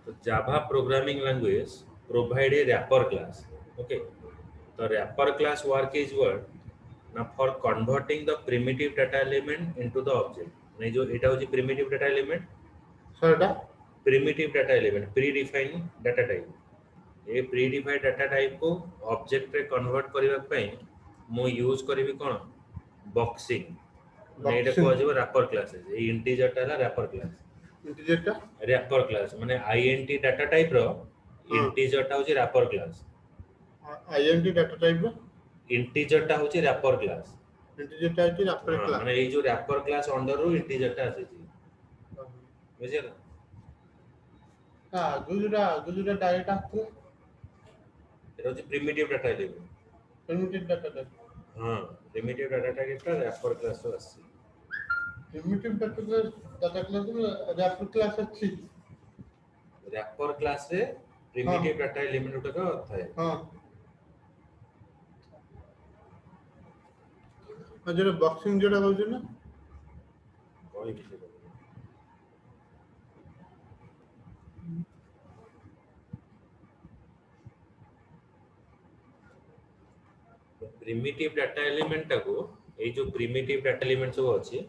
तो Java programming language provide a wrapper class. Okay, the wrapper class work is what? Now for converting the primitive data element into the object. नहीं जो एटा होची primitive data element, सरटा primitive data element, predefined data type. ये predefined data type को object रे convert करिवा पई मो use करिवि कोन boxing. माने एटा को आजिबो wrapper class है. ये integer टा है wrapper class. इंटीजरटा wrapper class माने int data type रो integer टा होची wrapper class. INT data type रो integer टा होची wrapper class. इंटीजरटा है रैपर हाँ क्लास माने ये जो wrapper class under row integer टा आसे छी. बुझियला का गुजुरा डायरेक्ट आते এটা হচ্ছে primitive data element primitive data type হ্যাঁ প্রিমিটিভ ডাটা একটা র‍্যাপার ক্লাসও আছে प्रिमिटिव डाटा क्लास में रैपर क्लास अच्छी र‍্যাপার ক্লাসে প্রিমিটিভ ডাটা এলিমেন্ট গুলো থাকে हां और जो बॉक्सिंग जोड़ा कहू ना কই কিছু प्रिमिटिव डाटा एलिमेंट टाको এই जो प्रिमिटिव डाटा एलिमेंट सब अछि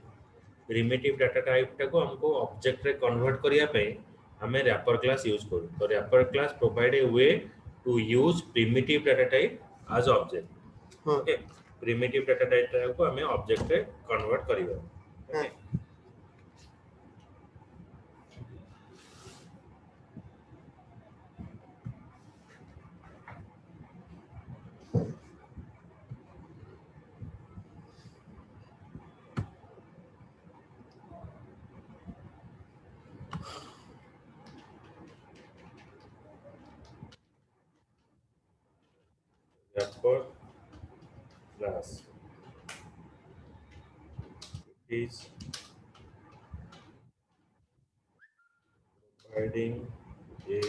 प्रिमिटिव डाटा टाइप टाको हमको ऑब्जेक्ट रे कन्वर्ट करिया पे हमें रैपर क्लास यूज करू तो wrapper class provide a way to use primitive data type as object okay primitive data type को हमें ऑब्जेक्ट रे कन्वर्ट करियो okay wrapper class is providing a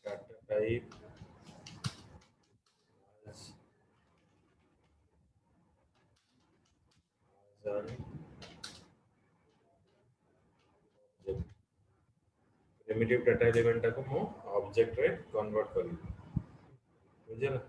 data type as an object primitive data element को मो object रे convert करी बुझे ना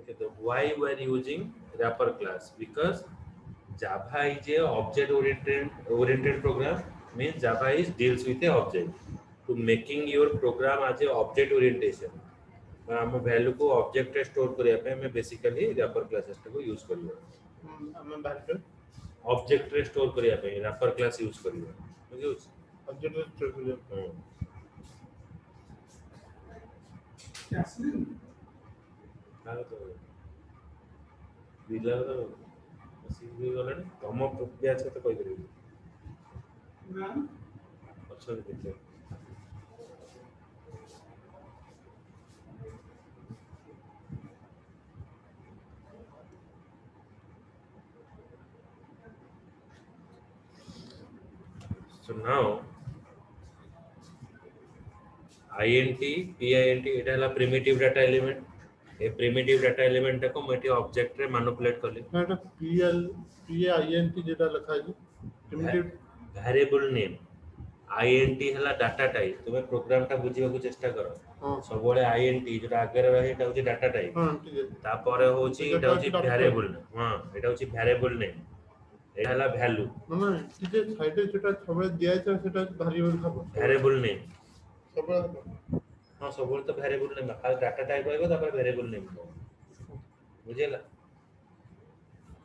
okay so why we are using wrapper class because Java is a object oriented program means Java is deals with a object to making your program as a object orientation हम value को object रे store करिया पे हमें basically wrapper classes को use करियो हम बाहर ऑब्जेक्ट रे स्टोर करिया पे रैपर क्लास यूज करियो बुझियो ऑब्जेक्ट स्टोर करियो हां तो बिला तो सीवी गले हम ब्याच के तो कोई करियो ना अच्छा देखते so now int pint এটা হলা প্রিমিটিভ ডাটা এলিমেন্ট ए प्रिमिटिव डाटा एलिमेंट को मैं ऑब्जेक्ट रे मैनिपुलेट करली ना pint जेटा लिखा है प्रिमिटिव वेरिएबल नेम int हला डाटा टाइप तुमे प्रोग्राम टा बुझिबा को चेष्टा करो सब बळे int जेटा आगे रहे एटा होची डाटा टाइप हां ठीक है ता परे होची एटा होची वेरिएबल हां एटा होची वेरिएबल नेम एटा हला वैल्यू ना ठीक है साइड जेटा सबले दिया छै सेटा वेरिएबल हबो वेरिएबल नेम सबले हां सब तो वेरिएबल नेम खाली डाटा टाइप रहबो तापर वेरिएबल नेम बुझेला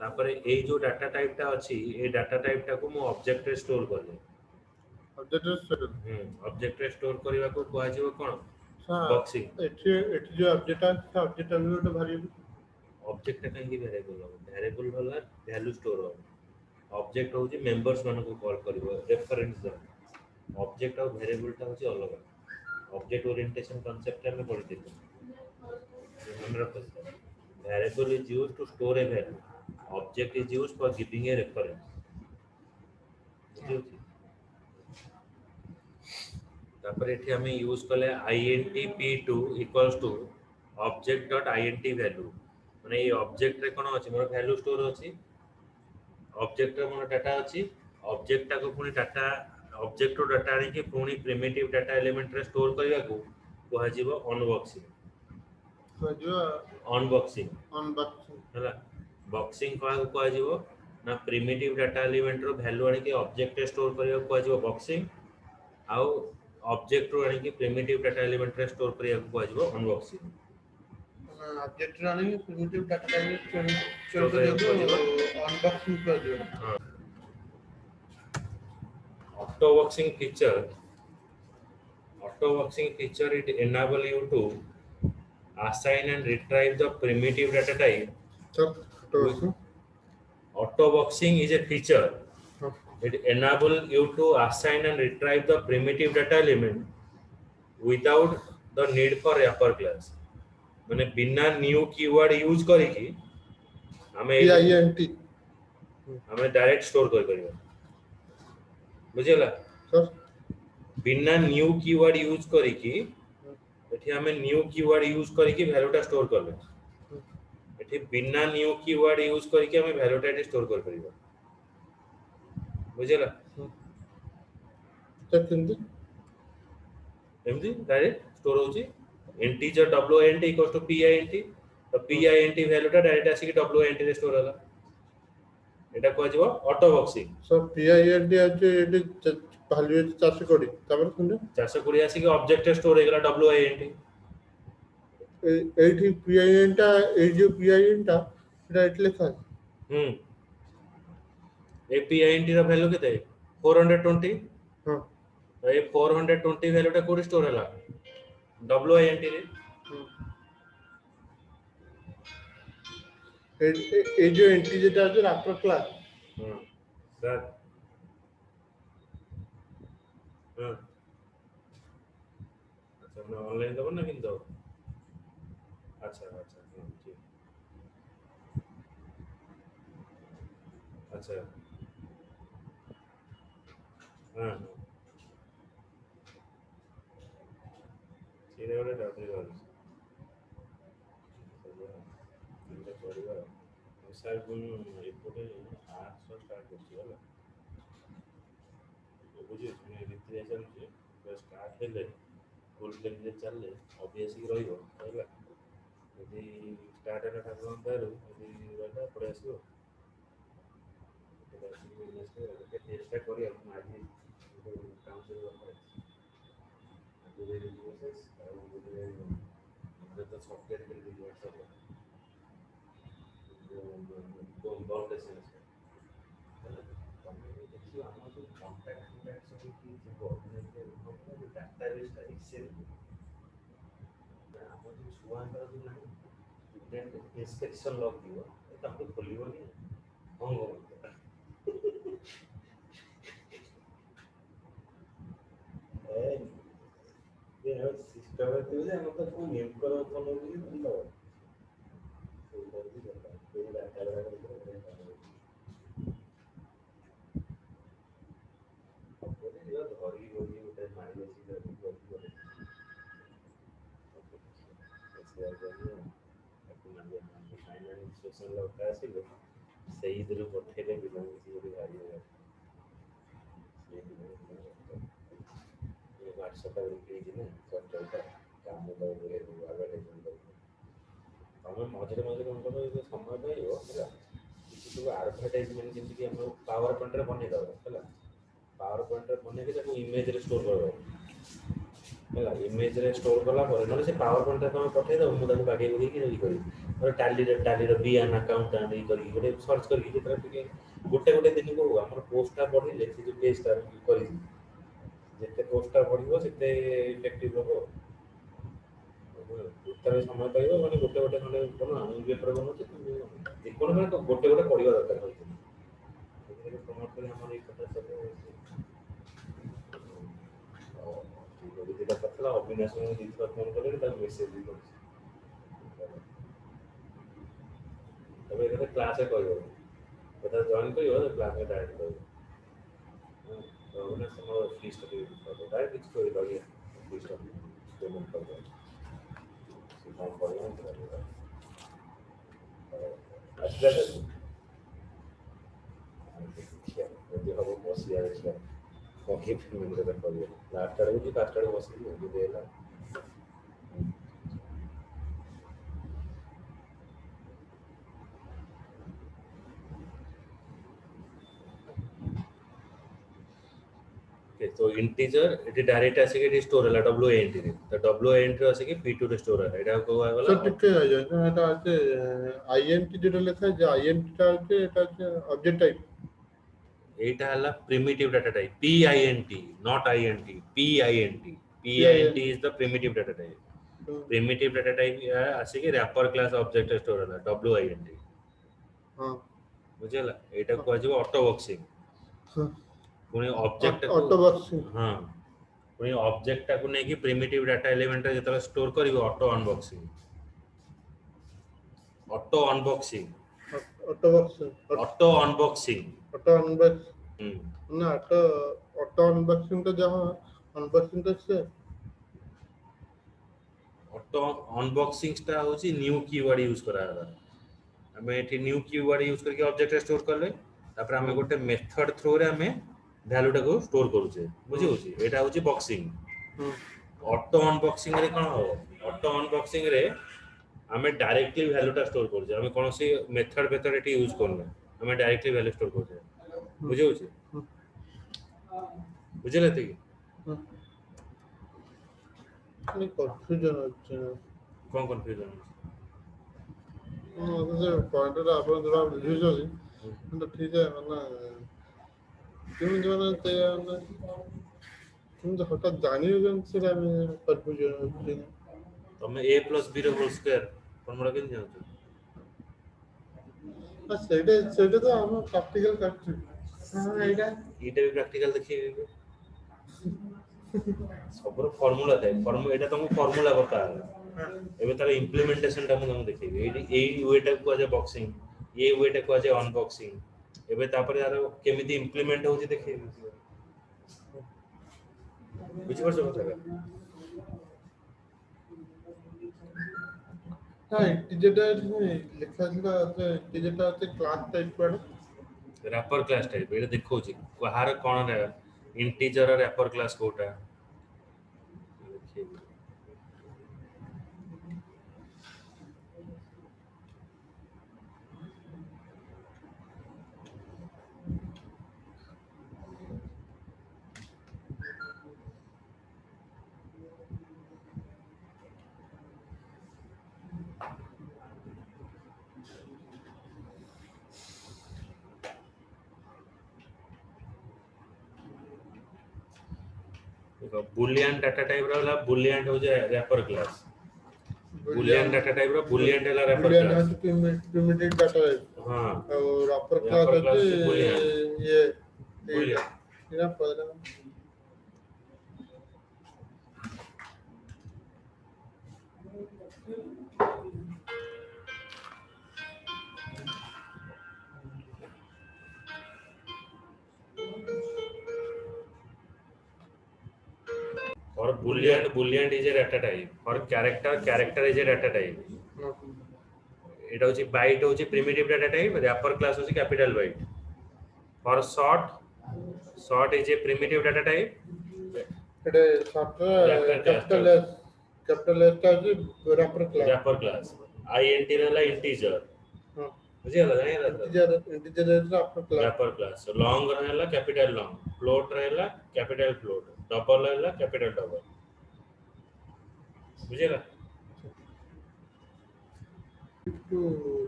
तापर ए जो डाटा टाइप टा अछि ए डाटा टाइप टा को मो ऑब्जेक्ट रे स्टोर करले ऑब्जेक्ट स्टोर ऑब्जेक्ट रे स्टोर करबा को कोआ जेबो कोन बॉक्सिंग एठी जो ऑब्जेक्ट है ऑब्जेक्ट एलिमेंट वेरिएबल ऑब्जेक्ट कहीं वेरिएबल हो वेरिएबल वाला वैल्यू स्टोर हो ऑब्जेक्ट होची मेंबर्स मान को कॉल करिवो रेफरेंस ऑब्जेक्ट और वेरिएबल टा होची अलग ऑब्जेक्ट ओरिएंटेशन कांसेप्ट में पढ़ी थी मन रखो variable is used to store a value object is used for giving a reference बुझियो तापर एठी हमें यूज कले intp2 equals to object dot int value माने ये ऑब्जेक्ट रे कोन अछि मोर वैल्यू स्टोर अछि ऑब्जेक्ट रे मोर डाटा अछि ऑब्जेक्ट टा को पुनी डाटा ऑब्जेक्ट रो डाटा आनी के पुनी प्रिमिटिव डाटा एलिमेंट रे स्टोर करिया को कोहा जीवो अनबॉक्सिंग तो जो अनबॉक्सिंग अनबॉक्सिंग हला बॉक्सिंग कोहा जीवो ना प्रिमिटिव डाटा एलिमेंट रो वैल्यू आनी के ऑब्जेक्ट रे स्टोर करिया कोहा जीवो बॉक्सिंग आउ ऑब्जेक्ट रो आनी के प्रिमिटिव डाटा एलिमेंट रे स्टोर करिया कोहा जीवो unboxing object running primitive data type चोरी स्टोर चोरी करिया करियो कोहा जीवो अनबॉक्सिंग कर दियो हां auto boxing feature auto boxing feature it enable you to assign and retrieve the primitive data type सब with तो auto boxing is a feature हाँ it enable you to assign and retrieve the primitive data element without the need for wrapper class माने बिना new keyword use करी की हमें PINT हमें direct store कर परिबा बुझिला सर बिना न्यू कीवर्ड यूज करी की एठी हमें न्यू कीवर्ड यूज करी की वैल्यूटा स्टोर करले एठी बिना न्यू कीवर्ड यूज करके हमें वैल्यूटा एठी स्टोर कर परिबा बुझिला सर किंतु एमजी डायरेक्ट स्टोर होची integer wint equals to pint तो pint वैल्यूटा डायरेक्ट आसी की wint रे स्टोर होला एटा को जीवो ऑटो बॉक्सिंग सर PINT আছে এটি ভ্যালু 420 তারপর শুনে 420 आसी की ऑब्जेक्ट स्टोर हेगला wint এইটি PINটা এই যে PINটা এটা এটি লেখা আছে ए pint ର वैल्यू केते 420 हाँ तो ये 420 वैल्यूटा कोड स्टोर होला wint रे এই যে এন্ট্রি যেটা আছে রাফটার ক্লাস सर हां अच्छा मैं ऑनलाइन दबो ना किन दो अच्छा अच्छा ठीक अच्छा हां सीधे वाले डाउनलोड कर इंदा पड़िबा सर गुण एपोटे 800 स्टार्ट करछि होला बुझियो मैं रीति चलछि बस स्टार्ट हेले फुल टेक चलले ऑब्वियसली रहिबो होला यदि स्टार्ट हेला ठाकुर दयालु यदि रहला पड़े आसीबो चेष्टा करिया आज काम से तो सॉफ्टवेयर के लिए व्हाट्सएप बाउंडेशन देखिए हम जो कॉन्टैक्ट सब की जो डाटा बेस एक्सेल हम जो छुआंकर जो नहीं स्टूडेंट इंस्पेक्शन लॉग दियो एटा हम खोलिबोनी हम ये सिस्टम है तो हम तो कोई नेम करो तो नहीं बंद हो तो जल्दी करता है कोई डाटा लगा के बोले ये धरी होगी उधर मारी ऐसी करती बोले ऐसे आ गया आपको मान लिया फाइनल इंस्ट्रक्शन लौटा से सही इधर पठेले बिना किसी को गाड़ी है ये व्हाट्सएप पर पेज ना सब चलता है काम में लोग एडवर्टाइजमेंट तमें मझे मझे कौन करो ये समय पाइबो ହେଲା କିଛି ସବୁ ଆଡଭର୍ଟାଇଜମେଣ୍ଟ ଯେମିତି କି ଆମେ ପାୱାର ପଏଣ୍ଟ ରେ ବନେଇ ଦବା ହେଲା ପାୱାର ପଏଣ୍ଟ ରେ ବନେଇକି ତାକୁ ଇମେଜ ରେ ଷ୍ଟୋର କରିବ ହେଲା इमेज रे स्टोर कला पर नले से पावर पॉइंट रे हम पठे दो मु ताको बागे देकी रेडी करी और टाली रे बीएन अकाउंट आनी करी गोटे सर्च करी जेतरा टिके गोटे दिन को हमर पोस्टटा बढ़िले से जो पेज ता करी जेते पोस्टटा बढ़िबो सेते इफेक्टिव होबो उत्तर समय पाइबो माने गोटे खंडे कोन न्यूज़पेपर बनो जे कोन माने गोटे पढिबा दरकार होय ये प्रमोट करें हमारे पता चले और ये तो पतला ऑर्गेनाइजेशन में दिखता फोन करें तब मैसेज भी कर तब ये तो क्लास है कोई पता जॉइन कोई हो तो क्लास में डायरेक्ट करो तो उन्हें समझो फीस तो डायरेक्ट इसको लगे फीस तो पेमेंट कर दो काम करना अच्छा ଯଦି ହବ ବସିବା ଦେଖିବା କଣ କି ଫିଲ୍ମ ଗୋଟେ କରିବା ଲାଷ୍ଟ ଆଡ଼କୁ କି ଫାଷ୍ଟ ଆଡ଼କୁ ବସିକି ଯଦି ହେଲା ओके तो इंटीजर एटी डायरेक्ट आसी के स्टोर होला WANT रे तो WANT रे आसी के P2 रे स्टोर होला एटा को सर गला टिके आ जाए ना এটা আছে আইএনটি যেটা লেখা আছে যে আইএনটিটা আছে এটা আছে অবজেক্ট টাইপ एटा हला primitive data type PINT not INT PINT PINT is the primitive data type primitive data type आसी के रैपर क्लास ऑब्जेक्ट स्टोर होला WINT हां बुझला एटा को आजो ऑटो बॉक्सिंग पुनी ऑब्जेक्ट ऑटो बॉक्सिंग हां पुनी ऑब्जेक्ट को नै कि प्रिमिटिव डाटा एलिमेंट जेतला स्टोर करिवो auto unboxing auto unboxing auto unbox ना ऑटो अनबॉक्सिंग तो जहां अनबॉक्सिंग तो से ऑटो अनबॉक्सिंग टा होची न्यू कीवर्ड यूज करा हमें एठी न्यू कीवर्ड यूज करके ऑब्जेक्ट स्टोर करले तापर हमें गोटे मेथड थ्रू रे हमें वैल्यू टा को स्टोर करूचे बुझी होची एटा होची बॉक्सिंग ऑटो अनबॉक्सिंग रे कोन हो ऑटो अनबॉक्सिंग रे हमें डायरेक्टली वैल्यू टा स्टोर करूचे हमें कोनोसी मेथड एटी यूज करना हमें डायरेक्टली वैल्यू स्टोर करूचे बुझी होची बुझले ते नहीं कंफ्यूजन আছে कोन कंफ्यूजन ସେ ପଏଣ୍ଟଟା ଆପଣ ଯୋଉଟା ବୁଝୁଛନ୍ତି କିନ୍ତୁ ଠିକ ମାନେ କେମିତି ମାନେ ସେ ମାନେ କେମିତି ହଠାତ୍ ଜାଣିବେ କେମିତି ସେଟା ଆମେ କନଫ୍ୟୁଜନ ଅଛି ତମେ a + b ର ହୋଲ ସ୍କ୍ୱାର ଫର୍ମୁଲା କେମିତି ଜାଣୁଛ ସେଇଟା ତ ଆମ ପ୍ରାକ୍ଟିକାଲ କାଟୁଛି ହଁ ଏଇଟା ବି ପ୍ରାକ୍ଟିକାଲ ଦେଖିବେ सबरो फार्मूला थाए फार्मूला एटा तुमको फार्मूला बता एबे तार इंप्लीमेंटेशन ता हम देखिबे एई वे टा को जे बॉक्सिंग ये वे टा को जे अनबॉक्सिंग एबे तापर यार केमिति इंप्लीमेंट होची देखिबे बुझि परछ କଥା हां इंटीजर लिखा था से इंटीजर ता से क्लास टाइप पर रैपर क्लास टाइप एटा देखौची कहार कोन इंटीजर रैपर क्लास कोटा बुलियन डाटा टाइप रा बुलियन हो जाए wrapper class boolean data type रा बुलियन है रैपर क्लास प्रिमिटिव डाटा है हां और रैपर क्लास है बुलियन ये बुलियन ये पता और boolean is a data type और character is a data type এটা হচ্ছে বাইট হচ্ছে primitive data type wrapper class হচ্ছে capital byte for short is a primitive data type এটা ক্যাপিটাল এস টা আছে র‍্যাপার ক্লাস আইএনটি রেলা ইন্টিজর हां বুঝিলা জানিলা इंटीजर र‍্যাপার ক্লাস লং रहेला कैपिटल लॉन्ग फ्लोट रहेला कैपिटल फ्लोट डबल रहेला कैपिटल डबल बुझिला to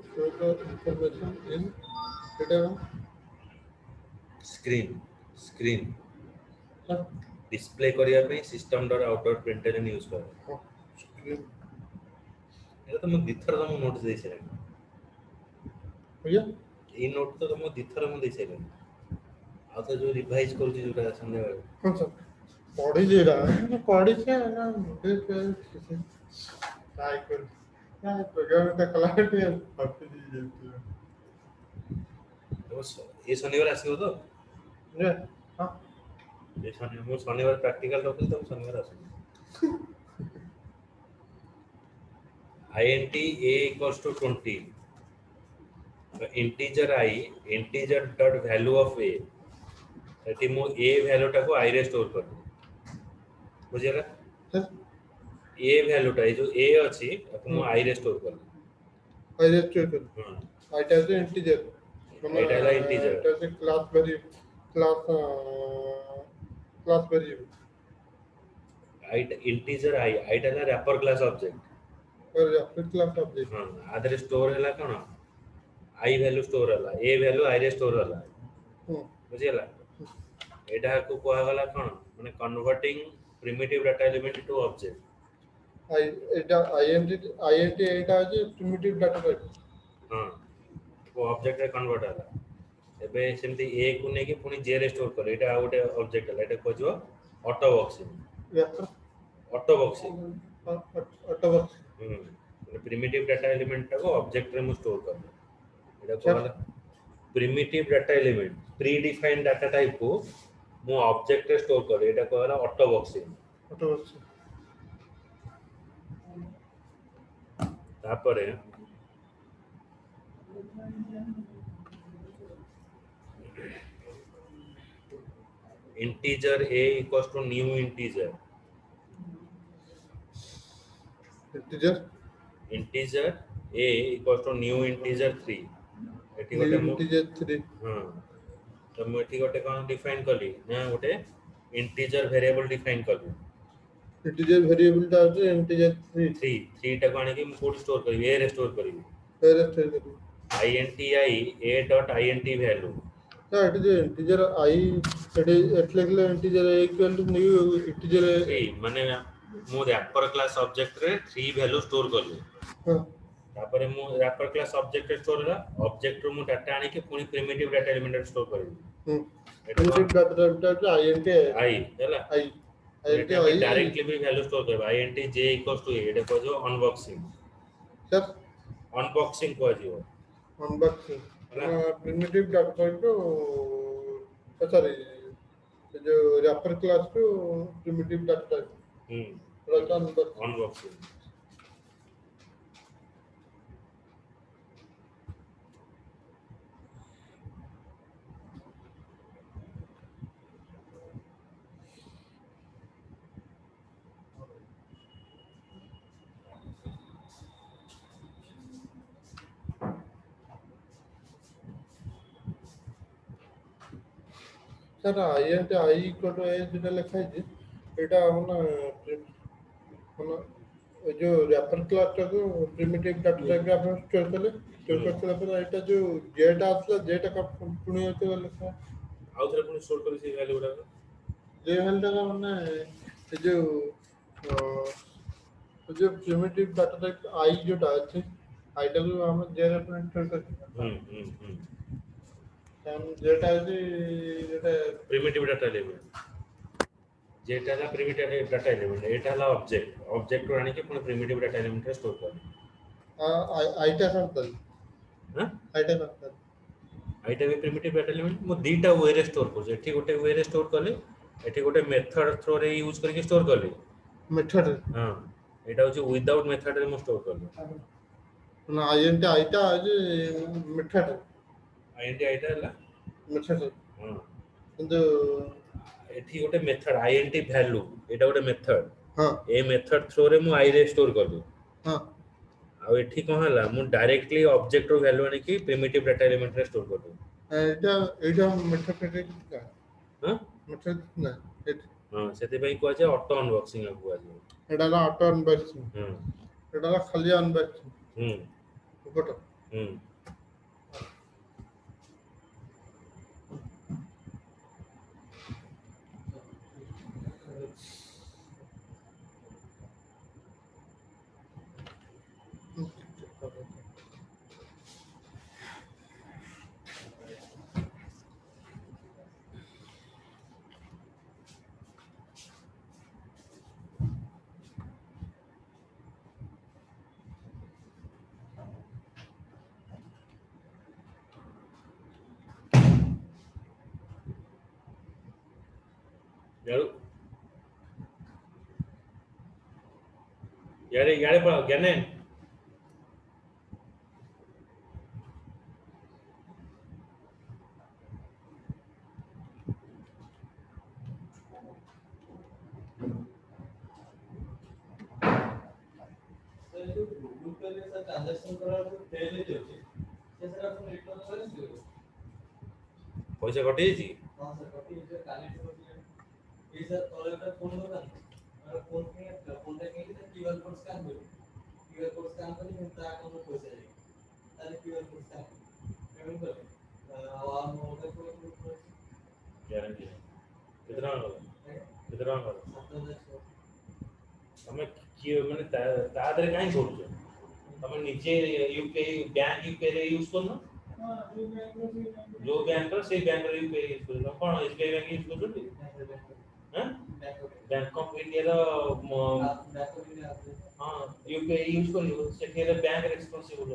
show the information in data screen display करिया पे सिस्टम डॉट आउटडोर प्रिंटरन यूज कर screen এটা তো মই দিথর তো নোট দেইছিলাম भैया এই নোট তো মই দিথর মই দেইছিলাম ଆଉ ତ ଯୋଉ ରିଭାଇଜ କରୁଛି ଯୋଉଟା ସନ୍ଧ୍ୟାବେଳେ कौन सा पढ़ी जे रहा है पढ़ी से ना मुझे ट्राई कर ना प्रोग्राम का क्लाइंट है हफ्ते दी जाती है ଏ ଶନିବାର ଆସିବ ତ? ये हाँ ଏ ଶନିବାର ମୁଁ ଶନିବାର ପ୍ରାକ୍ଟିକାଲ ରଖୁଛି ତମ ଶନିବାର ଆସୁଛି। INT A equals to 20 integer I integer dot value of A ଏଠି ମୁଁ A ଭ୍ୟାଲୁ ଟାକୁ I ରେ ଷ୍ଟୋର କରିବି ବୁଝିଲା। सर A ଭ୍ୟାଲୁ ଟା ଏ ଯୋଉ A ଅଛି ତାକୁ ମୁଁ I ରେ ଷ୍ଟୋର କରିବି। आई रेस्ट कर ହଁ आई टाइप से इंटीजर मतलब ଏଇଟା ହେଲା ଇଣ୍ଟିଜର टाइप से class very class class variable integer I ଟା ହେଲା ରାପର କ୍ଲାସ ଅବଜେକ୍ଟ। और या फिर क्लास ऑब्जेक्ट ହଁ ଆ ଦେହରେ ଷ୍ଟୋର ହେଲା କଣ I ଭ୍ୟାଲୁ ଷ୍ଟୋର ହେଲା A ଭ୍ୟାଲୁ I ରେ ଷ୍ଟୋର ହେଲା हम्म ବୁଝିହେଲା। ଏଇଟାକୁ କୁହାଗଲା କଣ ମାନେ converting primitive data element to object. I एटा आईएनटी एटा है प्रिमिटिव डाटा टाइप ହଁ ଅବଜେକ୍ଟ ରେ କନଭର୍ଟ ହେଲା। ଏବେ ସେମିତି A କୁ ନେଇକି ପୁଣି J ରେ ଷ୍ଟୋର କଲେ ଏଇଟା ଆଉ ଗୋଟେ ଅବଜେକ୍ଟ ହେଲା ଏଇଟା କୁହାଯିବ auto boxing. Vector auto boxing auto box primitive data element ଟାକୁ ଅବଜେକ୍ଟ ରେ ମୁଁ ଷ୍ଟୋର କଲି ଏଇଟା सर କୁହାଗଲା primitive data element pre defined data type କୁ ମୁଁ ଅବଜେକ୍ଟ ରେ ଷ୍ଟୋର କଲି ଏଇଟା କୁହାଗଲା ଅଟୋ ବକ୍ସିଂ। ऑटो बॉक्स ତାପରେ integer A equals to new integer integer integer A equals to new integer 3 ଏଠି न्यू ଗୋଟେ ମୁଁ इंटीजर 3 ହଁ ତ ମୁଁ ଏଠି ଗୋଟେ କଣ ଡିଫାଇନ୍ କଲି ନା ଗୋଟେ ଇଣ୍ଟିଜର ଭେରିଏବଲ ଡିଫାଇନ୍ କଲି इंटीजर वेरिएबल टा है इंटीजर 3 3 ଟାକୁ ଆଣିକି ମୁଁ କୋଉଠି ଷ୍ଟୋର କରିବି A ରେ ଷ୍ଟୋର କରିବି पहले स्टेज करिए inti A dot int value ना इट जो इंटीजर आई इट लिखले integer equal to new integer 3 ମାନେ ମୁଁ ରାପର କ୍ଲାସ ଅବଜେକ୍ଟ ରେ 3 ଭ୍ୟାଲୁ ଷ୍ଟୋର କଲି हाँ ତାପରେ ମୁଁ ରାପର କ୍ଲାସ ଅବଜେକ୍ଟ ରେ ଷ୍ଟୋର ହେଲା ଅବଜେକ୍ଟ ରୁ ମୁଁ ଡାଟା ଆଣିକି ପୁଣି ପ୍ରିମିଟିଭ ଡାଟା एलिमेंट ରେ ଷ୍ଟୋର କରିବି ଏଟା primitive data type INT I ହେଲା आई ଏଠି आईएनटी ଆମେ आई डायरेक्टली भी वैल्यू स्टोर करबा int j equals to a एटा को जो अनबॉक्सिंग सर अनबॉक्सिंग को जो अनबॉक्सिंग ହେଲା primitive data type to sorry जो wrapper class to primitive data type रचा unboxing unboxing sir INT I equal to A যেটা লেখা আছে এটা মানে এই যে র‍্যাপার ক্লাসটাকে প্রিমিটিভ ডাটা টাইপে আপনি স্টোর করতে পরে এটা যে যেটা আসলে যেটা পুনি হতে লেখা ଆଉ ଥରେ ପୁଣି ଷ୍ଟୋର କରି ସେଇ ଭ୍ୟାଲୁ ଗୁଡାକ যে ভ্যালুটা মানে এই যে এই যে প্রিমিটিভ ডাটা টাইপ আই যেটা আছে আইটাকে আমরা যে রেফারেন্স স্টোর করছি ହୁଁ কারণ যেটা আছে যেটা प्रिमिटिव डाटा एलिमेंट जेटा है प्रिमिटिव डाटा एलिमेंट एटा है ऑब्जेक्ट ऑब्जेक्ट को आने के पुणी प्रिमिटिव डाटा एलिमेंट रे स्टोर कर আইটা করতে हां আইটা করতে आइटा भी प्रिमिटिव डाटा एलिमेंट मो दीटा वे रे स्टोर कर एठी गोटे वे रे स्टोर करले एठी गोटे मेथड थ्रो रे यूज करके स्टोर करले মেথড हां एटा होची विदाउट मेथड रे मो स्टोर करले ना आईएनटी आईटा আছে মেথড आईएनटी आइटा हला মেথড हां কিন্তু एठी गोटे मेथड आईएनटी वैल्यू एटा गोटे मेथड हाँ ए मेथड थ्रो रे मो आई रे स्टोर करली हाँ आ एठी कोन हला मु डायरेक्टली ऑब्जेक्ट रो वैल्यू आने की प्रिमिटिव डाटा एलिमेंट रे स्टोर करली এটা এটা মেথড না हां মেথড না हां सेति पई को जे ऑटो अनबॉक्सिंग को जे এটা হলো অটো আনবক্সিং हां এটা হলো খালি আনবক্সিং हम्म উপরটা हम्म यार यारे पढ़ाओ ज्ञाने सर जो गूगल पे में सर ट्रांजैक्शन करा तो फेल ही होची से सर अपन रिटर्न कर दियो पैसा कटे जी हां सर कटी जे काली तो ये सर तोरे पे फोन कर और फोन पे फोन पे के क्यूआर कोड स्कैन करो क्यूआर कोड स्कैन कर मिलता अकाउंट में पैसा जाएगा ताले क्यूआर कोड स्कैन पेमेंट कर और मोबाइल को गारंटी कितना होगा 7,000 તમે ମାନେ ତା ଦେହରେ କାହିଁ କରୁଛ ତମେ ନିଜେ ୟୁପିଆଇ ବ୍ୟାଙ୍କ ୟୁପିଆଇ ରେ ୟୁଜ କରୁନ ଯୋଉ ବ୍ୟାଙ୍କର ସେଇ ବ୍ୟାଙ୍କର ୟୁପିଆଇ ୟୁଜ କରୁଛ ତମେ କଣ ଏସବିଆଇ ବ୍ୟାଙ୍କ ୟୁଜ କରୁଛନ୍ତି ହାଁ ବ୍ୟାଙ୍କ ଅଫ ଇଣ୍ଡିଆର ହଁ ୟୁପିଆଇ ୟୁଜ କରିବ ସେଠି ହେଲେ ବ୍ୟାଙ୍କ ରେସ୍ପନ୍ସିବଲ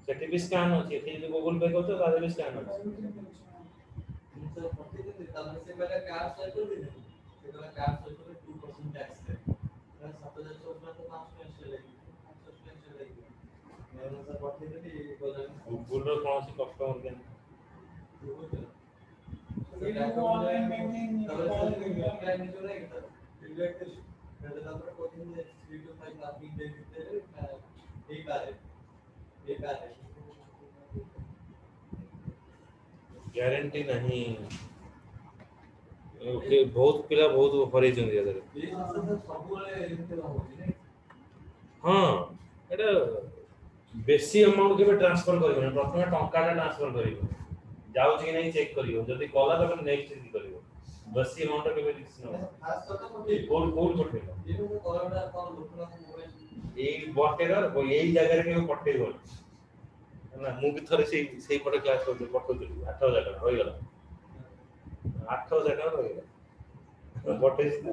ସେଠି ବି ସ୍କାନ ଅଛି ଏଠି ଯଦି ଗୁଗଲ ପେ କରୁଛ ତାହେଲେ ବି ସ୍କାନ ଅଛି सर पट्टी दे ताले से पहले कार्ड स्वाइप कर दीजिए से पहले कार्ड स्वाइप कर 2% टैक्स है सर 7,000 तो 500 एक्स्ट्रा लगेगी 500 एक्स्ट्रा लगेगी मैंने सर पट्टी दे दी बोला ଗୁଗଲ ର କୌଣସି କଷ୍ଟମର କେନ୍ बैंक ऑनलाइन बैंकिंग ताले सर ऑनलाइन जो रहेगा सर फीडबैक कर पहले नंबर को दिन 3 to 5 मार्किंग दे देते हैं एक आ है ଗ୍ୟାରେଣ୍ଟି ନାହିଁ ଓକେ ବହୁତ ପିଲା ବହୁତ ହରେଇଛନ୍ତି ୟା ଦେହରେ ये सर सब वाले इनके ना होगी नहीं ହଁ ଏଟା ବେଶୀ ଆମାଉଣ୍ଟ କେବେ ଟ୍ରାନ୍ସଫର କରିବନି ପ୍ରଥମେ ଟଙ୍କାଟା ଟ୍ରାନ୍ସଫର କରିବ ଯାଉଛି କି ନାହିଁ ଚେକ୍ କରିବ ଯଦି ଗଲା ତାପରେ ନେକ୍ସଟ ଯଦି କରିବ ବେଶୀ ଆମାଉଣ୍ଟ କେବେ ରିସ୍କ ନେବ खास कर तो पट्टी କୋଉଠି ପଠେଇବ ये तो कोरोना कौन लोकना मोबाइल ଏଇ ବଟେର ଏଇ ଜାଗାରେ କେବେ ପଠେଇବନି ନା ମୁଁ ବି ଥରେ ସେଇ ପଟେ କ୍ଲାସ କରୁଥିଲି ପଠଉଥିଲି 8,000 ଟଙ୍କା ରହିଗଲା 8,000 ଟଙ୍କା ରହିଗଲା ପଠେଇଛି ନା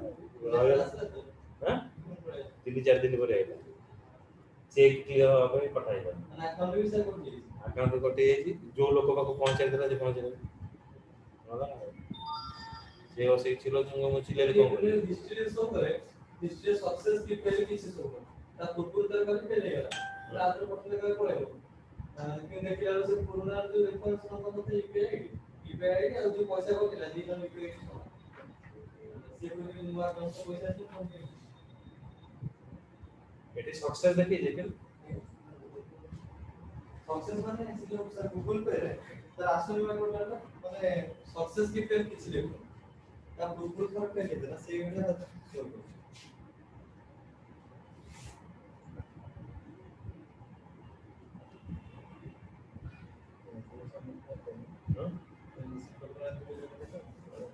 ରହିଗଲା ହଁ 3-4 ଦିନ ପରେ ଆଇଲା ଚେକ୍ କ୍ଲିୟର ହବା ପାଇଁ ପଠାଇଲା अकाउंट भी सर कोई ଆକାଉଣ୍ଟ କଟି ଯାଇଛି ଯୋଉ ଲୋକ ପାଖକୁ ପହଞ୍ଚାଇଥିଲା ସେ ପହଞ୍ଚାଇଲା ଗଲା ସେ ବସେଇ ছিল ଯୋଉ ମୁଁ ଚିଲେରେ କଣ କରିବି हिस्ट्री शो करे हिस्ट्री सक्सेस की पहले किसी शो करे ता पूर्व तर कर पहले गला रात को पटले कर पड़ेगा क्यों देखिला से पुराना जो रेफरेंस नंबर तो यूपीआई और जो पैसा को दिला दी तो यूपीआई से कोई नुआ काम से पैसा से कौन এটি सक्सेस देखिए लेकिन सक्सेस माने इसलिए सर गूगल पे है सर आसुनी में कोड माने सक्सेस की पेन किसी देखो ता गूगल पर पे लेते ना सेम में शो करो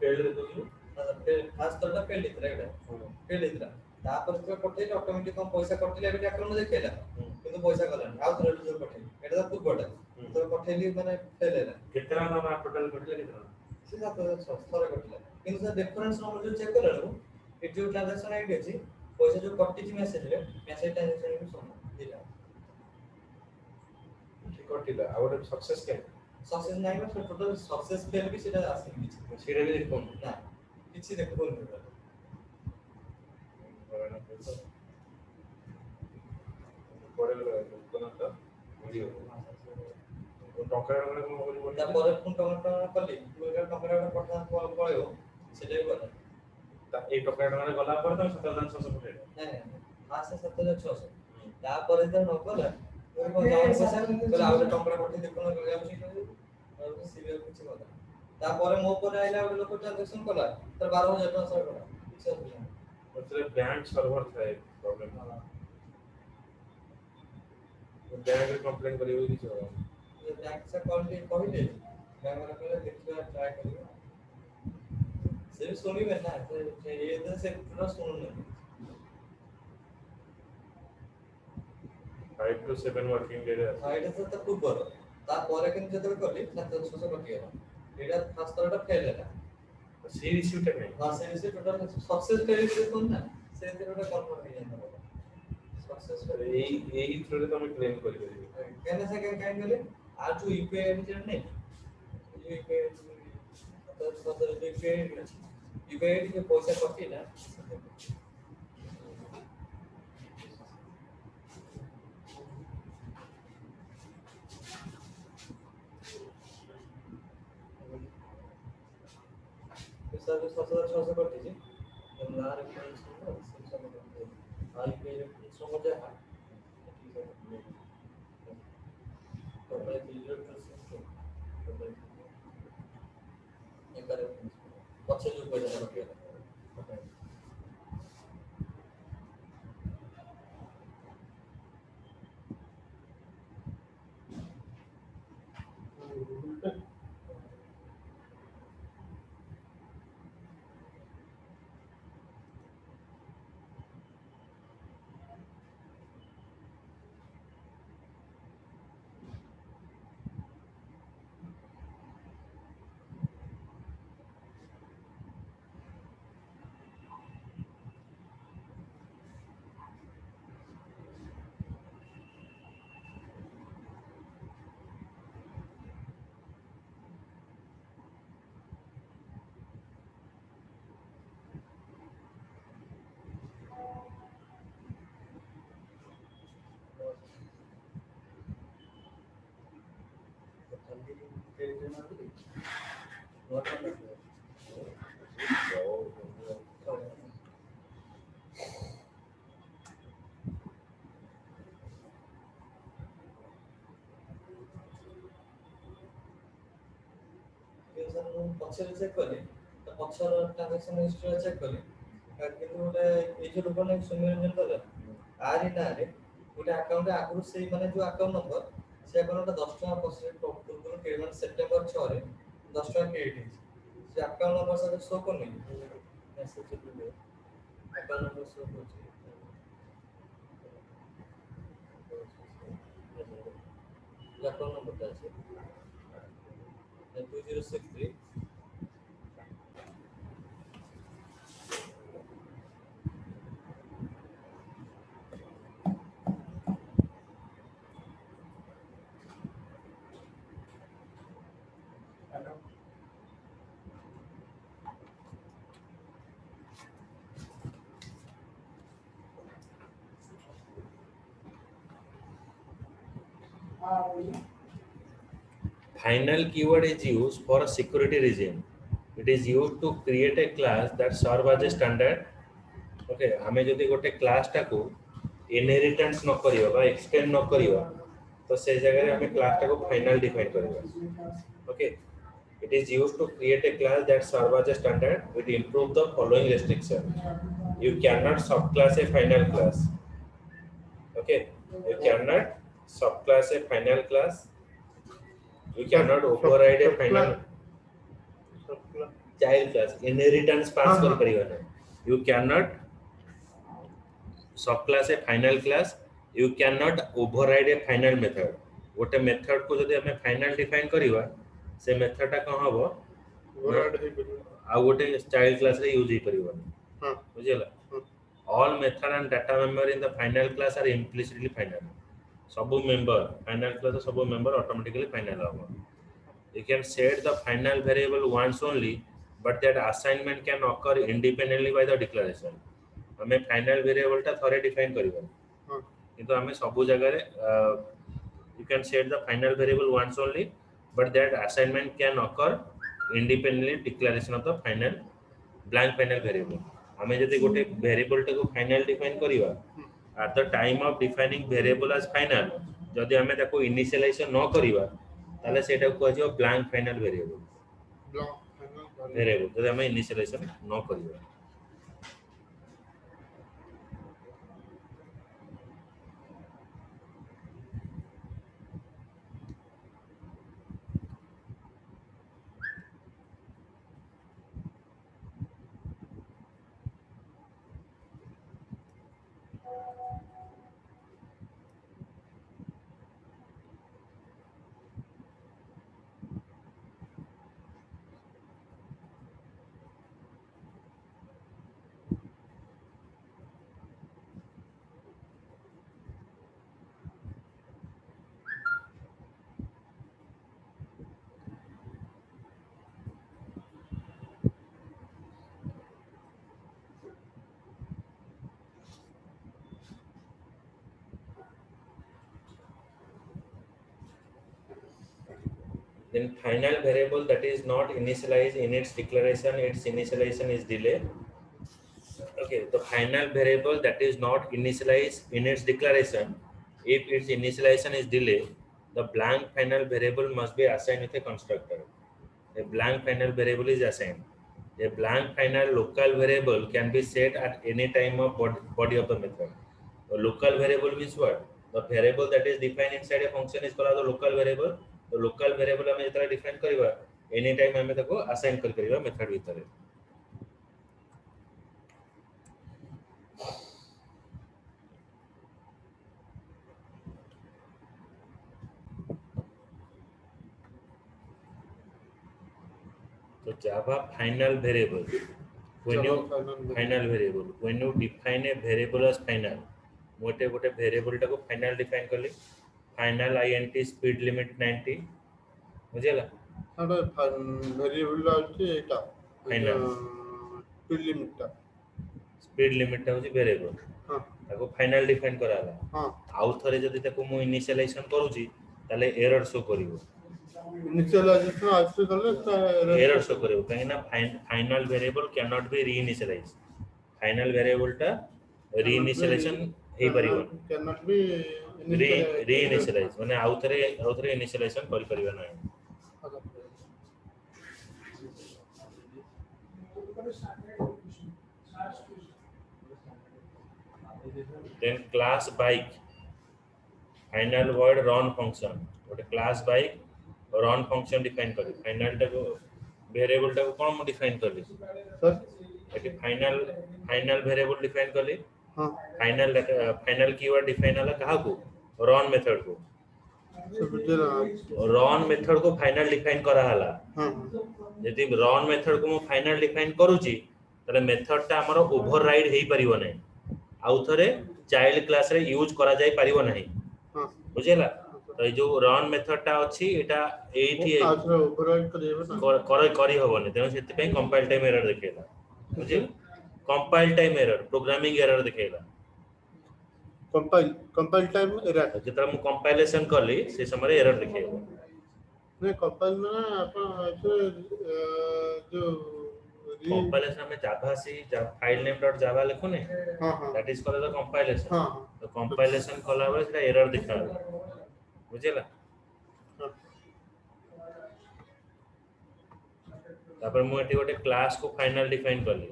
ଫେଲ୍ଡ ଦେଖୁଛୁ खास तोटा पे लेते रहेगा पे लेते तापर तो पठेले ऑटोमेटिक कम पैसा कटिले एबे अकाउंट में देखेला किंतु पैसा गलानी आउ थरे जो पठेली एटा तो पूर्वटा तो पठेली माने फेलेला कितना ना टोटल कटले कितना से 7,600 थरे कटिला किंतु सर डिफरेंस नंबर जो चेक करला ए जो ट्रांजैक्शन आईडी अछि पैसा जो कटि छि मैसेज ट्रांजैक्शन भी समान दिला कटिला आ ଗୋଟେ सक्सेस के सक्सेस नाही में टोटल सक्सेस फेल भी सेटा आसिन ସେଇଟା ବି ଦେଖୁନ ना किछि देखबो ପଡେ କୋନ ତ ଭିଡିଓ ଟଙ୍କା ମାନେ କଣ କରିବ ତାପରେ ପୁଣି ଟଙ୍କା କଲି ଟଙ୍କା ପଠା ପଳେଇବ ସେଟା ବି ଗଲା ଏଇ ଟଙ୍କା ମାନେ ଗଲା ପରେ ତମେ 7,600 ପଠେଇବ ନାଇଁ ମାସେ 7,600 ତାପରେ ତ ନ ଗଲା ପୁଣି କଣ ଯାଉ ପଇସା କହିଲା ଆଉ ଗୋଟେ ଟଙ୍କା ପଠେଇ ଦେଖୁନ ଯାଉଛି ଆଉ ସିରିୟଲ କିଛି ଗଲା ତାପରେ ମୋ ପରେ ଆଇଲା ଗୋଟେ ଲୋକ ଟ୍ରାନ୍ଜାକ୍ସନ କଲା ତାର 12,000 ଟଙ୍କା ସର ଗଲା କିଛି ଅସୁବିଧା ନାହିଁ मतलब बैंक सर्वर ଥାଏ प्रॉब्लम बैंक ରେ कंप्लेंट करियो कि छ ये बैंक से कॉल के कहले बैंक वाला कहले देखिबा ट्राई करियो से भी सुनिबे ना से ये तो से पूरा सुनने 5 to 7 वर्किंग डे रे ଏଇଟା ତ ପୂର୍ବର ତାପରେ କିନ୍ତୁ ଯେତେବେଳେ କଲି 7,600 କଟିଗଲା ଏଇଟା ଫାଷ୍ଟ ଥରଟା ଫେଲ୍ ହେଲା सी रिसीव ଟା ନାହିଁ ହଁ ସେ ଟୋଟାଲ ସକ୍ସେସ ଫେଲ୍ ହେଇଛି ନା ସେ ଗୋଟେ କନଫର୍ମ ହେଇਜਾਂਦਾ ସକ୍ସେସ ଫେଲ୍ ଏଇ ଥ୍ରୋରେ ତମେ କ୍ଲେମ କରିପାରିବ कहने से क्या कहेंगे बोले आज जो यूपीआई में नहीं यूपीआई तो यूपीआई यूपीआई के पैसा कटी ना पैसा जो 7600 कटी जी हम ना रेफरेंस को सिस्टम में आई पे रेफरेंस हो जाए तो मैं क्लियर कर सकते हैं एक रेफरेंस पछे जो पैसा कटी पछे चेक कले तो पछर ट्रांजैक्शन हिस्ट्री चेक कले কিন্তু ওটা এই যে রূপন সুনিরঞ্জন বলে আর না রে ওটা অ্যাকাউন্টে আগুরু সেই মানে যে অ্যাকাউন্ট নম্বর সে অ্যাকাউন্টটা 10 টাকা প্রসেস পূর্বରୁ ক্রেডিট সেপ্টেম্বর 6 রে 10 টাকা ক্রেডিট ହେଇଛି ସେ অ্যাকাউন্ট নম্বর সাথে শো করনি মেসেজ দিলে অ্যাকাউন্ট নম্বর শো করছে অ্যাকাউন্ট নম্বরটা আছে 2063 Final keyword is used for a security reason. It is used to create a class that serve as a standard. Okay, हमें जदि गोटे क्लास टाको इनहेरिटेंस न करियो बा एक्सटेंड न करियो तो से जगह रे हमें क्लास टाको फाइनल डिफाइन करियो. Okay, it is used to create a class that serve as a standard. It improve the following restriction. You cannot subclass a final class. Okay, you cannot subclass a final class. You cannot override a final child class. Inheritance pass कर परिवार है. You cannot subclass a final class. You cannot override a final method. गोटे method को जदि हमें final define करिवा से method टा कौन हबो आ गोटे चाइल्ड क्लास रे यूज ही परिबो. हां बुझिला. All method and data member in the final class are implicitly final. सब मेंबर फाइनल क्लास सब मेंबर ऑटोमेटिकली फाइनल हबो. You can set the final variable once only, but that assignment can occur independently by the declaration. हमें final variable टा थोड़े define करिबो. हां किंतु हमें सब जगह रे you can set the final variable once only, but that assignment can occur independently declaration of the final blank final variable. हमें यदि गोटे variable टा को final define करिबा at the time of defining variable as final जदि हमें ताको initialization न करिबा ताले सेटा को जो blank final variable जदि हमें initialization न करिबा. then final variable that is not initialized in its declaration, its initialization is delayed. Okay, the final variable that is not initialized in its declaration, if its initialization is delayed, the blank final variable must be assigned with a constructor. A blank final variable is assigned. A blank final local variable can be set at any time of body of the method. A local variable means what? The variable that is defined inside a function is called the local variable. The local variable ଆମେ ଯେତେବେଳେ define କରିବା any time ଆମେ ତାକୁ assign କରିପାରିବା method ଭିତରେ. So Java final variable. When you final variable, when you define a variable as final, ଗୋଟେ variable टाको final define कली, final int speed limit 90, बुझेला? साडा वेरिएबल अछि एटा Final स्पीड लिमिट टा speed limit टा होची variable. हां ताको final define कराला. हां आउ थरे जदि ताको मु initialization करूची, ताले error show करिवो. इनिशियलाइजेशन आजसे करले Error show करिवो. काहे ना final variable cannot be reinitialized. Final variable टा reinitialization hey परिवो. cannot be reinitialize माने आउ थरे initialization करि परिबा नै. Then class bike final void run function ଗୋଟେ class bike run function define करी final टाको variable टाको कोन मो define करली sir eighty final variable define करली हां final keyword define होला कहा को run method को run method को final define करा होला हां यदि run method को मो final define करूची तले method ता हमरो override हेई परिबो नै आउ थरे चाइल्ड क्लास रे यूज करा जाय परिबो नै हां बुझेला तो ए जो रन मेथड टा अछि एटा एठी आजरे ओवरराइड करिवे ना करी होबने तेनो सेति पे कंपाइल टाइम एरर देखेला बुझे compile time error programming error देखेला कंपाइल टाइम एरर जेतरा मु कंपाइलेशन करली से समय एरर देखेला नहीं कंपाइल में अपन ऐसे जो कंपाइलेशन में जावा सी फाइल नेम डॉट जावा लिखो ने हां हां that is called the compilation हां तो कंपाइलेशन कला बेले सेटा एरर दिखाला बुझेला तापर मु एटी गोटे क्लास को फाइनल डिफाइन करली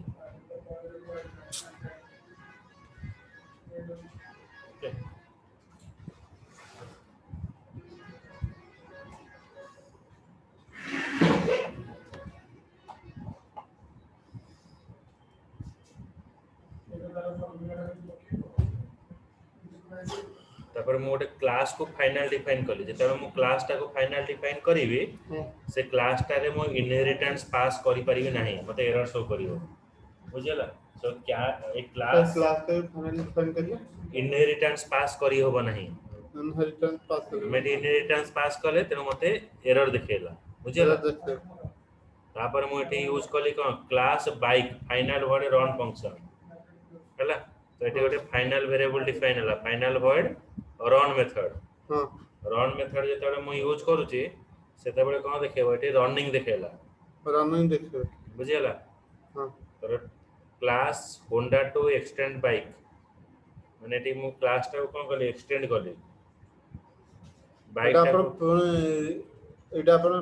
तापर मु गोटे क्लास को फाइनल डिफाइन करली जेता मु क्लास टा को फाइनल डिफाइन करिवे से क्लास टा रे मो इनहेरिटेंस पास करि परिबे नाही मते एरर शो करिवो बुझला सो क्या एक क्लास के फाइनल डिफाइन करिए इनहेरिटेंस पास करि होबो नाही इनहेरिटेंस पास करिए मैं इनहेरिटेंस पास करले तेनो मते एरर देखेला बुझला तापर मु एटी यूज करली कोन class bike final word run function हला तो एटी गोटे फाइनल वेरिएबल डिफाइन हला फाइनल वर्ड रन मेथड हां रन मेथड जेतबे मु यूज करूची सेतबे कोन देखेबो एटी रनिंग देखेला रनिंग देखिए बुझियला हां तर class Honda to extend bike माने एटी मु क्लास टा कोन करली एक्सटेंड करली बाइक एटा पर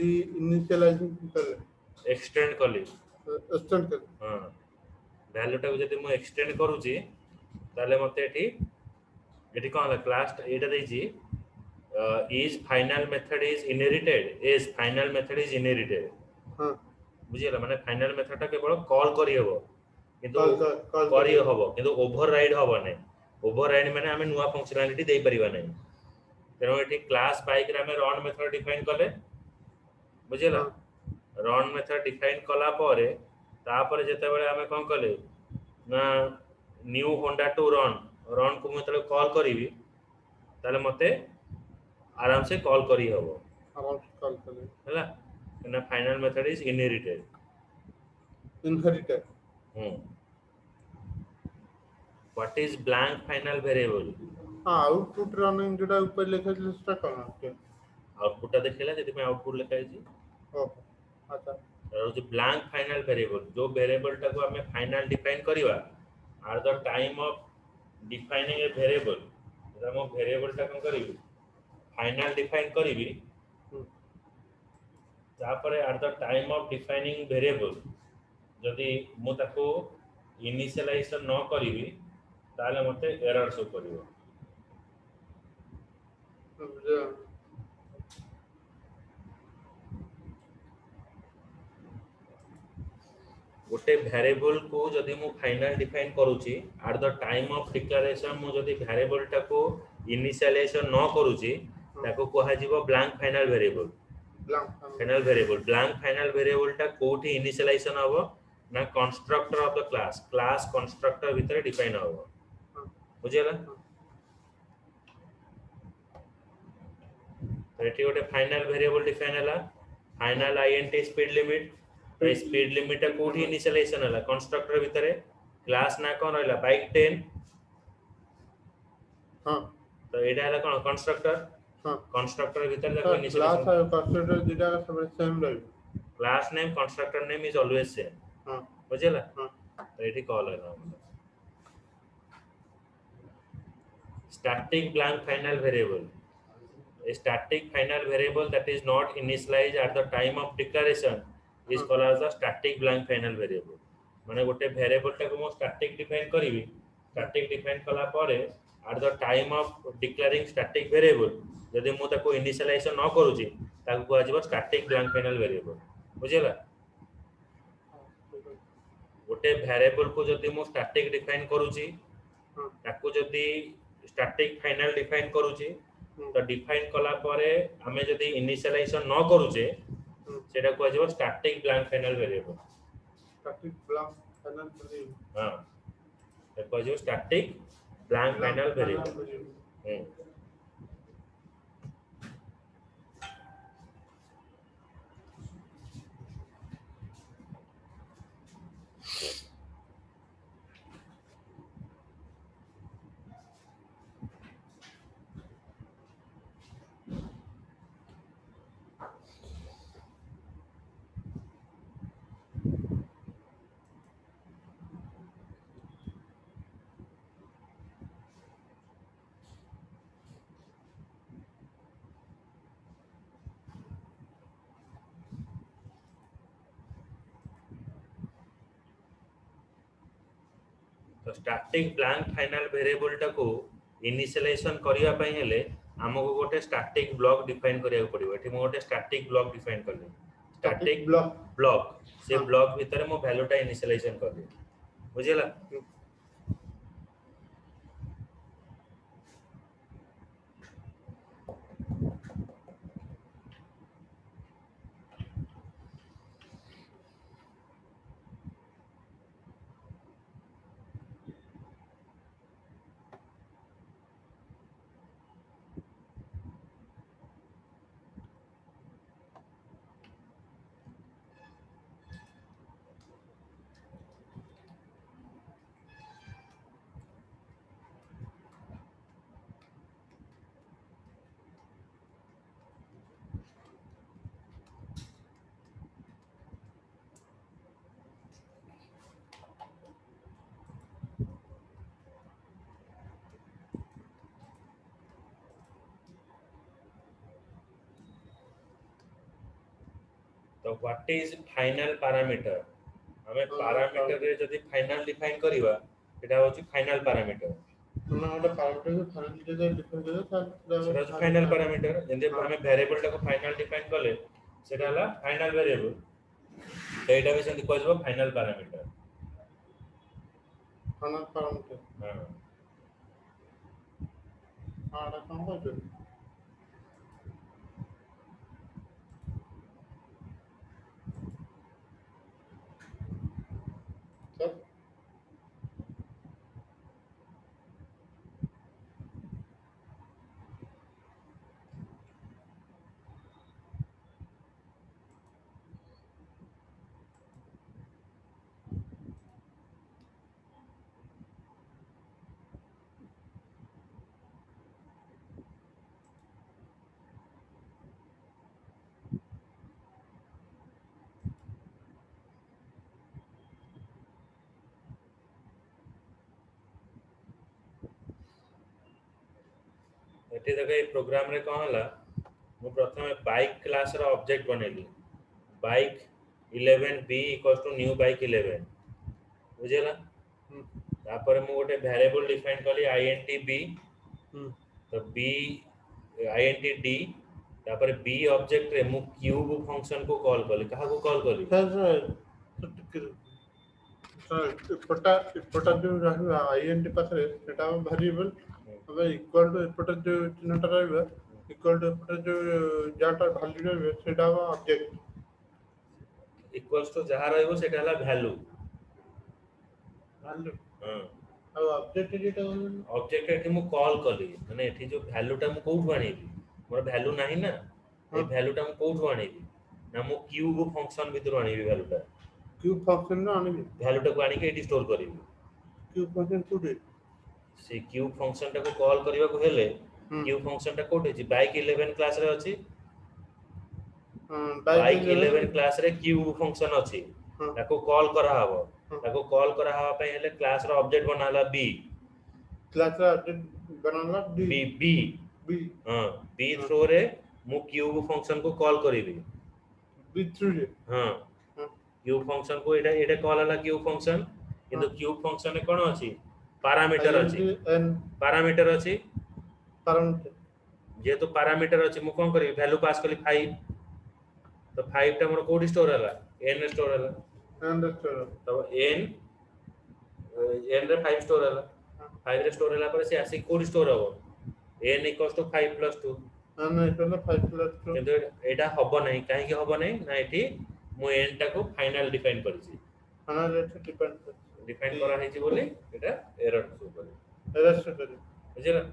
री इनिशियलाइजेशन कर एक्सटेंड करली एक्सटेंड कर हां वैल्यू टा जदी मु एक्सटेंड करूची ताले मते eighty eighty cone class Etah देजी is final method is inherited is final method is inherited हां बुझियला माने फाइनल मेथड टा केवल कॉल करी हबो किंतु कॉल करी हबो किंतु ओवरराइड हबो नै ओवरराइड माने हमें नुवा फंक्शनैलिटी दे परिबा नै तेनो एठी क्लास बाइक रे हमें रन मेथड डिफाइन करले बुझियला रन मेथड डिफाइन कला पारे तापर जेते बेले हमें कोन करले ना न्यू होंडा टू रन को मतलब कॉल करीबी ताले मते आराम से कॉल करी हबो आराम से कॉल करे हला ना final method is inherited what is blank final variable हां आउटपुट रनिंग जेटा ऊपर लिखा छै सेटा कोन आउटपुट देखला जति में आउटपुट लिखा है ओहो अच्छा जो ब्लैंक फाइनल वेरिएबल जो वेरिएबल टाको हमें फाइनल डिफाइन करिवा or the time of defining a variable जब हम वेरिएबल टा कोन करिवि फाइनल डिफाइन करिवि हम्म, तापर at the time of defining variable जदि मु ताको इनिशियलाइजेशन न करिवि ताले मते एरर शो करिवो बुझे गोटे वेरिएबल को जदि मु फाइनल डिफाइन करूची at the time of declaration मु जदि वेरिएबल टा को इनिशियलाइजेशन न करूची ताको कहा जीवो blank final variable blank blank final variable टा कोठी इनिशियलाइजेशन हबो ना constructor of the class constructor भीतर डिफाइन हबो बुझियला तो एठी गोटे फाइनल वेरिएबल डिफाइन हला फाइनल आईएनटी स्पीड लिमिट तो स्पीड लिमिट टा कोठी इनिशियलाइजेशन हला कंस्ट्रक्टर भीतर क्लास ना कोन रहला बाइक 10 हां तो एटा हला कोन कंस्ट्रक्टर हां कंस्ट्रक्टर भीतर जाको क्लास इनिशियलाइजेशन और कंस्ट्रक्टर दिटा का सब सेम रही class name constructor name is always same हां बुझियला हां तो एठी कॉल है static blank final variable a static final variable that is not initialized at the time of declaration is called as a static blank final variable माने गोटे variable टाको मो static define करिवि static define कला पारे at the time of declaring static variable जदि मु ताको initialisation न करूची ताको को आजिबो static blank final variable बुझियला गोटे वेरिएबल को जदि मु स्टैटिक डिफाइन करूची ताको जदि स्टैटिक फाइनल डिफाइन करूची तो डिफाइन कला पारे हमें जदि इनिशियलाइजेशन न करूचे सेटा को आजिबो static blank final variable static block final variable हां तो को आजिबो स्टैटिक ब्लैंक फाइनल वेरिएबल तो स्टैटिक ब्लैंक फाइनल वेरिएबल टाको इनिशियलाइजेशन करिया पई हेले हमको गोटे स्टैटिक ब्लॉक डिफाइन करिया पड़िबो एठी मो गोटे स्टैटिक ब्लॉक डिफाइन करली स्टैटिक ब्लॉक से ब्लॉक भीतर मो वैल्यूटा इनिशियलाइजेशन करली बुझियला तो व्हाट इज फाइनल पैरामीटर हमें पैरामीटर रे जदी फाइनल डिफाइन करिवा एटा होची फाइनल पैरामीटर तुमने गोटे पैरामीटर को फाइनल डिफाइन करयो सेटा होची फाइनल पैरामीटर जेंदे हमें वेरिएबल टाको फाइनल डिफाइन करले सेटा हला फाइनल वेरिएबल एटा भी सेंति कहजबो फाइनल पैरामीटर फाइनल पैरामीटर हां हां एटा काम करयो सब एठी देख ए प्रोग्राम रे कोन हला मु प्रथमे बाइक क्लास रो ऑब्जेक्ट बनेली bike 11b equals to new bike 11 बुझेला तापर मु गोटे वेरिएबल डिफाइन कली int b तो b int d तापर b ऑब्जेक्ट रे मु क्यूब फंक्शन को कॉल कली कहा को कॉल कली एपटा जो रहा आईएनटी पाखरे सेटा वेरिएबल अब इक्वल टू एपटा जो चिन्हटा रहबा इक्वल टू एपटा जो जाटा वैल्यू रहबे सेटा ऑब्जेक्ट इक्वल्स टू जहा रहबो सेटा हला वैल्यू हां अब ऑब्जेक्ट जेटा ऑब्जेक्ट एठी मु कॉल कली माने एठी जो वैल्यू टा मु कोठु आनीबी मोर वैल्यू नाही ना ए वैल्यू टा मु कोठु आनीबी ना मु क्यूब फंक्शन भीतर आनीबी वैल्यू टा क्यूब फंक्शन ना आनीबी वैल्यू टा को आनी के एठी स्टोर करिबी क्यूब फंक्शन कोठे से क्यूब फंक्शन टा को कॉल करबा को हेले क्यूब फंक्शन टा कोठे छी बाइक 11 क्लास रे अछि बाइक 11 क्लास रे क्यूब फंक्शन अछि ताको कॉल करा हबो ताको कॉल करा हवा पे हेले क्लास रो ऑब्जेक्ट बनाला बी क्लास रो ऑब्जेक्ट बनाला बी बी बी हां बी थ्रू रे मु क्यूब फंक्शन को कॉल करिबी बी थ्रू रे हां क्यूब फंक्शन को एटा एटा कॉल हला क्यूब फंक्शन किंतु क्यूब फंक्शन रे कोन अछि पैरामीटर अछि पैरामीटर अछि पैरामीटर जे तो पैरामीटर अछि मु कोन करी वैल्यू पास कली 5 तो 5 टा मोर कोड स्टोर हला n रे स्टोर हला तो n रे 5 स्टोर हला 5 रे स्टोर हला पर से आसी कोड स्टोर हबो n इक्वल्स टू 5 प्लस 2 न इक्वल 5 प्लस 2 किंतु एटा हबो नै काहे कि हबो नै ना एठी मु n टा को फाइनल डिफाइन करछि फाइनल रेट डिफाइन करा है जी बोली एटा एरर शो करे एरर शो करे बुझला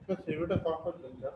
तो सीवीटा कॉल कर देंगे